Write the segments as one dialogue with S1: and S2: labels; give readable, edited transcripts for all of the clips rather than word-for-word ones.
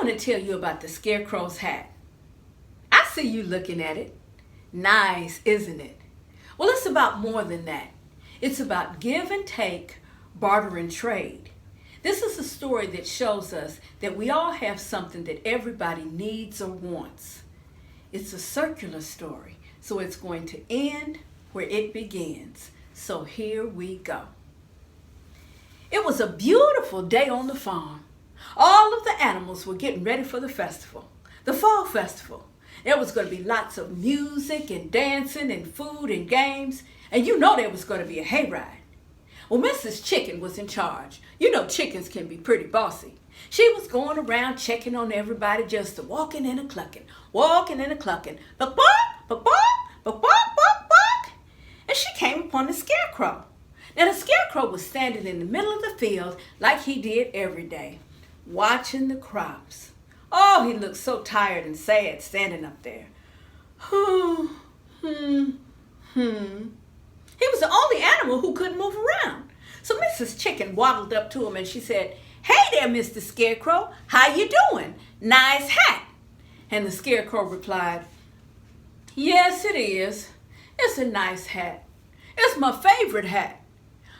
S1: want to tell you about the Scarecrow's hat. I see you looking at it. Nice, isn't it? Well, it's about more than that. It's about give and take, barter and trade. This is a story that shows us that we all have something that everybody needs or wants. It's a circular story, so it's going to end where it begins. So here we go. It was a beautiful day on the farm. All of the animals were getting ready for the festival, the fall festival. There was going to be lots of music and dancing and food and games, and you know there was going to be a hayride. Well, Mrs. Chicken was in charge. You know chickens can be pretty bossy. She was going around checking on everybody, just walking and a clucking, buck, buck, buck, buck, buck, and she came upon the Scarecrow. Now the Scarecrow was standing in the middle of the field like he did every day, watching the crops. Oh, he looked so tired and sad standing up there. He was the only animal who couldn't move around. So Mrs. Chicken waddled up to him and she said, "Hey there, Mr. Scarecrow, how you doing? Nice hat." And the Scarecrow replied, "Yes, it is. It's a nice hat. It's my favorite hat.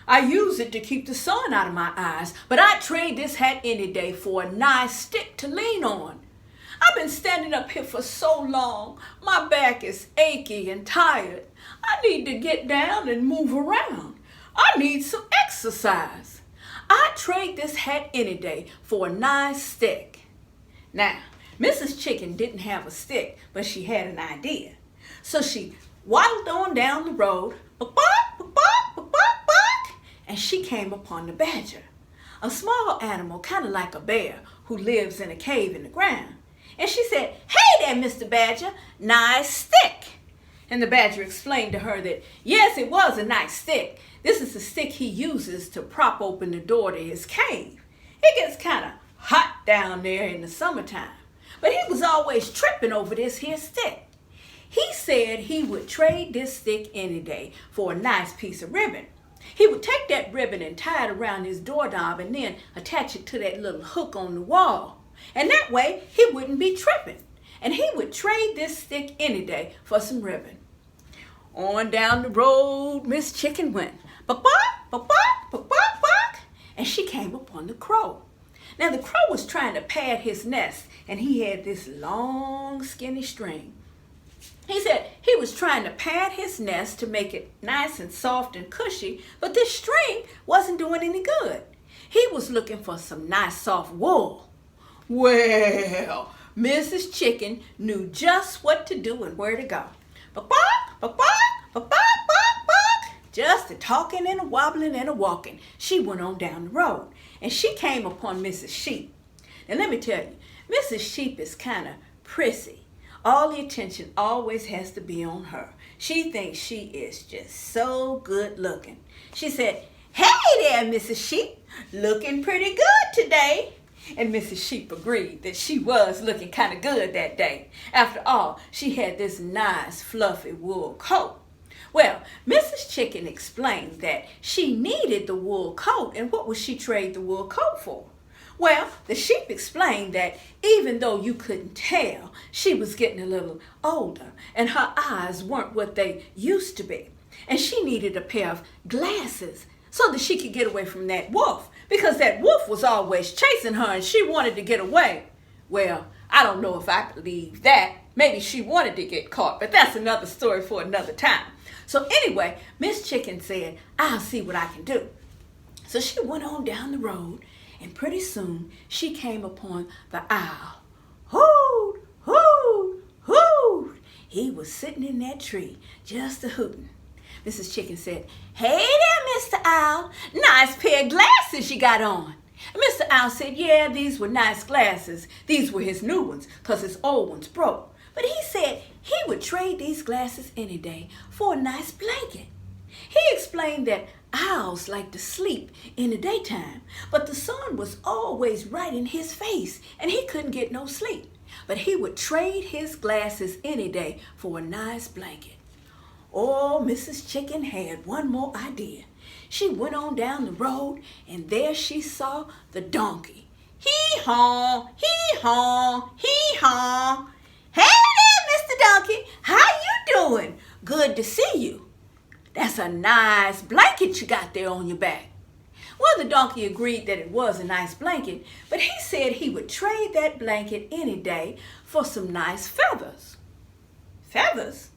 S1: I use it to keep the sun out of my eyes, but I'd trade this hat any day for a nice stick to lean on. I've been standing up here for so long. My back is achy and tired. I need to get down and move around. I need some exercise. I'd trade this hat any day for a nice stick." Now, Mrs. Chicken didn't have a stick, but she had an idea. So she waddled on down the road, and she came upon the badger, a small animal kind of like a bear who lives in a cave in the ground. And she said, "Hey there, Mr. Badger, nice stick." And the badger explained to her that, yes, it was a nice stick. This is the stick he uses to prop open the door to his cave. It gets kind of hot down there in the summertime, but he was always tripping over this here stick. He said he would trade this stick any day for a nice piece of ribbon. He would take that ribbon and tie it around his doorknob and then attach it to that little hook on the wall. And that way he wouldn't be tripping. And he would trade this stick any day for some ribbon. On down the road Miss Chicken went. Buck, buck, buck, buck, buck, buck. And she came upon the crow. Now the crow was trying to pad his nest, and he had this long skinny string. He said he was trying to pad his nest to make it nice and soft and cushy, but this string wasn't doing any good. He was looking for some nice soft wool. Well, Mrs. Chicken knew just what to do and where to go. Buck, buck, buck, buck, buck, buck, buck. Just a talking and a wobbling and a walking, she went on down the road, and she came upon Mrs. Sheep. Now let me tell you, Mrs. Sheep is kind of prissy. All the attention always has to be on her. She thinks she is just so good looking. She said, "Hey there, Mrs. Sheep, looking pretty good today." And Mrs. Sheep agreed that she was looking kind of good that day. After all, she had this nice fluffy wool coat. Well, Mrs. Chicken explained that she needed the wool coat, and what would she trade the wool coat for? Well, the sheep explained that even though you couldn't tell, she was getting a little older and her eyes weren't what they used to be. And she needed a pair of glasses so that she could get away from that wolf, because that wolf was always chasing her and she wanted to get away. Well, I don't know if I believe that. Maybe she wanted to get caught, but that's another story for another time. So anyway, Miss Chicken said, "I'll see what I can do." So she went on down the road, and pretty soon she came upon the owl. Hoot, hoot, hoot. He was sitting in that tree, just a-hooting. Mrs. Chicken said, "Hey there, Mr. Owl, nice pair of glasses you got on." And Mr. Owl said, yeah, these were nice glasses. These were his new ones, because his old ones broke. But he said he would trade these glasses any day for a nice blanket. He explained that owls like to sleep in the daytime, but the sun was always right in his face, and he couldn't get no sleep. But he would trade his glasses any day for a nice blanket. Oh, Mrs. Chicken had one more idea. She went on down the road, and there she saw the donkey. Hee Hee-haw, hee-haw, hee-haw. Hey there, Mr. Donkey. How you doing? Good to see you. That's a nice blanket you got there on your back. Well, the donkey agreed that it was a nice blanket, but he said he would trade that blanket any day for some nice feathers. Feathers?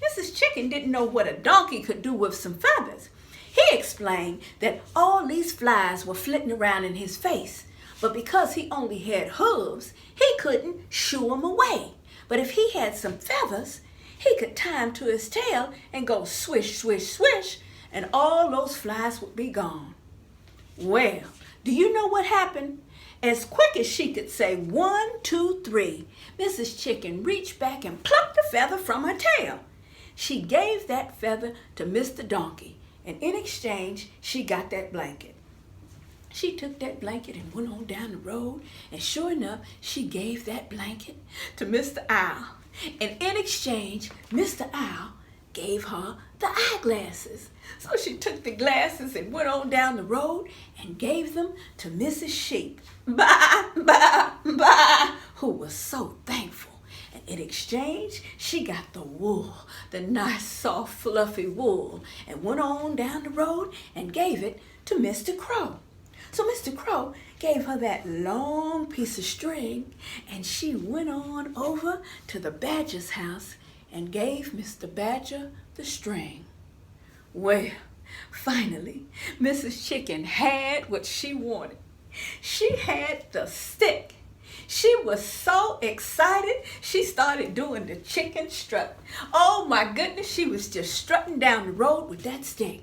S1: Mrs. Chicken didn't know what a donkey could do with some feathers. He explained that all these flies were flitting around in his face, but because he only had hooves, he couldn't shoo them away. But if he had some feathers, he could tie them to his tail and go swish, swish, swish, and all those flies would be gone. Well, do you know what happened? As quick as she could say 1, 2, 3, Mrs. Chicken reached back and plucked a feather from her tail. She gave that feather to Mr. Donkey, and in exchange, she got that blanket. She took that blanket and went on down the road, and sure enough, she gave that blanket to Mr. Owl. And in exchange, Mr. Owl gave her the eyeglasses. So she took the glasses and went on down the road and gave them to Mrs. Sheep. Bye, bye, bye, who was so thankful. And in exchange, she got the wool, the nice, soft, fluffy wool, and went on down the road and gave it to Mr. Crow. So Mr. Crow gave her that long piece of string, and she went on over to the Badger's house and gave Mr. Badger the string. Well, finally, Mrs. Chicken had what she wanted. She had the stick. She was so excited, she started doing the chicken strut. Oh my goodness, she was just strutting down the road with that stick.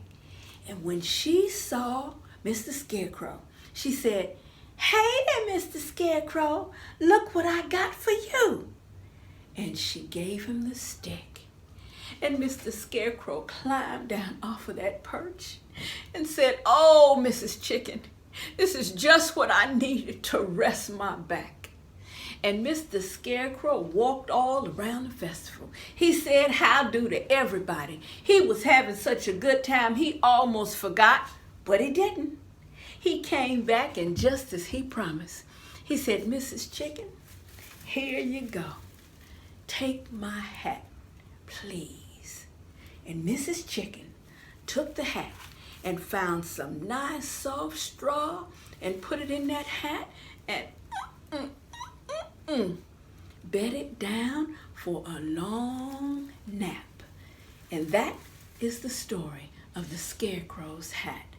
S1: And when she saw Mr. Scarecrow, she said, "Hey there, Mr. Scarecrow, look what I got for you." And she gave him the stick. And Mr. Scarecrow climbed down off of that perch and said, "Oh, Mrs. Chicken, this is just what I needed to rest my back." And Mr. Scarecrow walked all around the festival. He said how do to everybody. He was having such a good time, he almost forgot, but he didn't. He came back, and just as he promised, he said, "Mrs. Chicken, here you go. Take my hat, please." And Mrs. Chicken took the hat and found some nice soft straw and put it in that hat and bedded down for a long nap. And that is the story of the Scarecrow's hat.